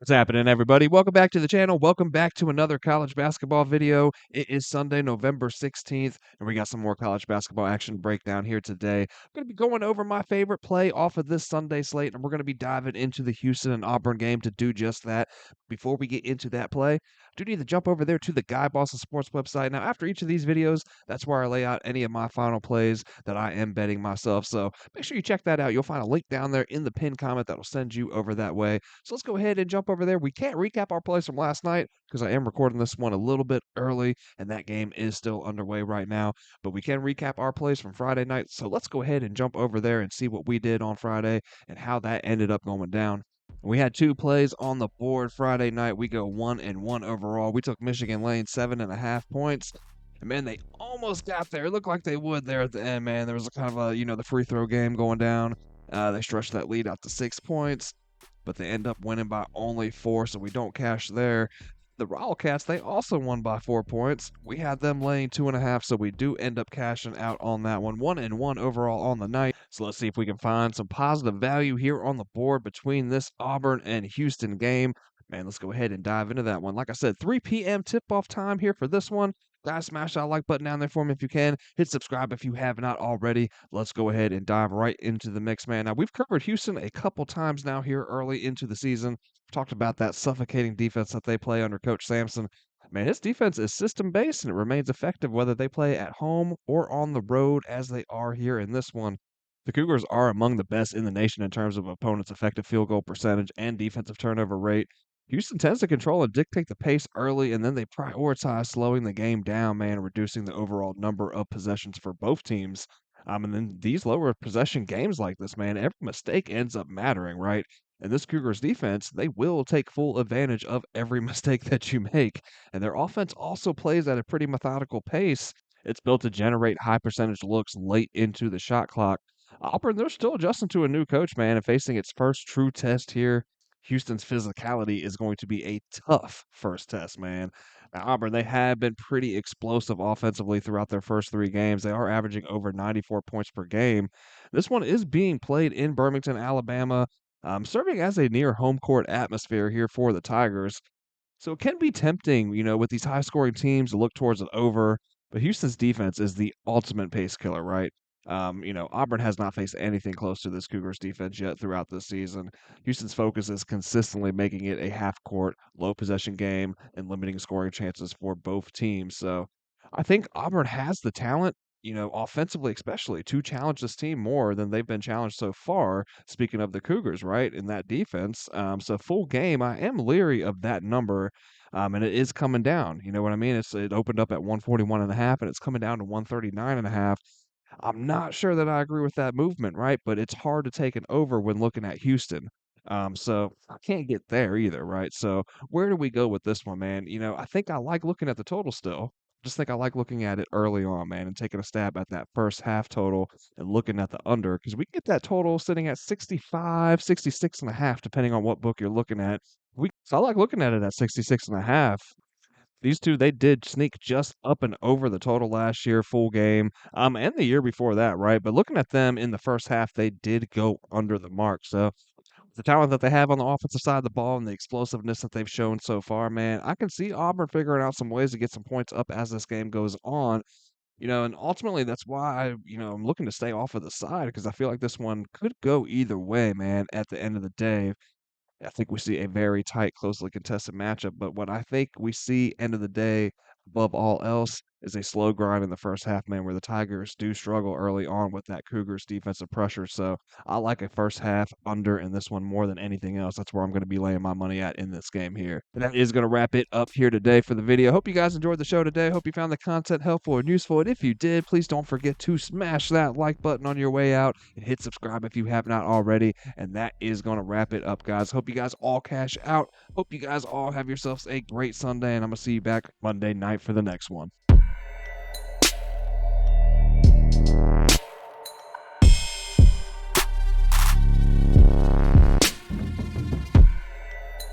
What's happening, everybody? Welcome back to the channel. Welcome back to another college basketball video. It is Sunday, November 16th, and we got some more college basketball action breakdown here today. I'm going to be going over my favorite play off of this Sunday slate, and we're going to be diving into the Houston and Auburn game to do just that. Before we get into that play, I do need to jump over there to the Guy Boston Sports website. Now, after each of these videos, that's where I lay out any of my final plays that I am betting myself. So make sure you check that out. You'll find a link down there in the pinned comment that will send you over that way. So let's go ahead and jump over there. We can't recap our plays from last night because I am recording this one a little bit early, and that game is still underway right now. But we can recap our plays from Friday night. So let's go ahead and jump over there and see what we did on Friday and how that ended up going down. We had two plays on the board Friday night. We go 1-1 overall. We took Michigan Lane 7.5 points. And man, they almost got there. It looked like they would there at the end, man. There was a kind of the free throw game going down. They stretched that lead out to 6 points, but they end up winning by only 4, so we don't cash there. The Wildcats, they also won by 4 points. We had them laying 2.5, so we do end up cashing out on that one. 1-1 overall on the night. So let's see if we can find some positive value here on the board between this Auburn and Houston game. Man, let's go ahead and dive into that one. Like I said, 3 p.m. tip-off time here for this one. Guys, smash that like button down there for me if you can. Hit subscribe if you have not already. Let's go ahead and dive right into the mix, man. Now, we've covered Houston a couple times now here early into the season. Talked about that suffocating defense that they play under Coach Sampson. Man, his defense is system-based, and it remains effective whether they play at home or on the road as they are here in this one. The Cougars are among the best in the nation in terms of opponents' effective field goal percentage and defensive turnover rate. Houston tends to control and dictate the pace early, and then they prioritize slowing the game down, man, reducing the overall number of possessions for both teams. And then these lower possession games like this, man, every mistake ends up mattering, right? And this Cougars defense, they will take full advantage of every mistake that you make. And their offense also plays at a pretty methodical pace. It's built to generate high percentage looks late into the shot clock. Auburn, they're still adjusting to a new coach, man, and facing its first true test here. Houston's physicality is going to be a tough first test, man. Now, Auburn, they have been pretty explosive offensively throughout their first 3 games. They are averaging over 94 points per game. This one is being played in Birmingham, Alabama, serving as a near home court atmosphere here for the Tigers. So it can be tempting, with these high scoring teams to look towards an over, but Houston's defense is the ultimate pace killer, right? Auburn has not faced anything close to this Cougars defense yet throughout this season. Houston's focus is consistently making it a half court, low possession game and limiting scoring chances for both teams. So I think Auburn has the talent, offensively especially, to challenge this team more than they've been challenged so far. Speaking of the Cougars, right, in that defense. So full game, I am leery of that number. And it is coming down. You know what I mean? It opened up at 141.5, and it's coming down to 139.5. I'm not sure that I agree with that movement, right? But it's hard to take an over when looking at Houston. So I can't get there either, right? So where do we go with this one, man? I think I like looking at the total still. Just think I like looking at it early on, man, and taking a stab at that first half total and looking at the under because we can get that total sitting at 65, 66.5, depending on what book you're looking at. So I like looking at it at 66.5. These two, they did sneak just up and over the total last year, full game, and the year before that, right? But looking at them in the first half, they did go under the mark. So the talent that they have on the offensive side of the ball and the explosiveness that they've shown so far, man, I can see Auburn figuring out some ways to get some points up as this game goes on. And ultimately that's why I'm looking to stay off of the side because I feel like this one could go either way, man, at the end of the day. I think we see a very tight, closely contested matchup. But what I think we see end of the day, above all else, is a slow grind in the first half, man, where the Tigers do struggle early on with that Cougars defensive pressure. So I like a first half under in this one more than anything else. That's where I'm going to be laying my money at in this game here. But that is going to wrap it up here today for the video. Hope you guys enjoyed the show today. Hope you found the content helpful and useful. And if you did, please don't forget to smash that like button on your way out and hit subscribe if you have not already. And that is going to wrap it up, guys. Hope you guys all cash out. Hope you guys all have yourselves a great Sunday. And I'm going to see you back Monday night for the next one.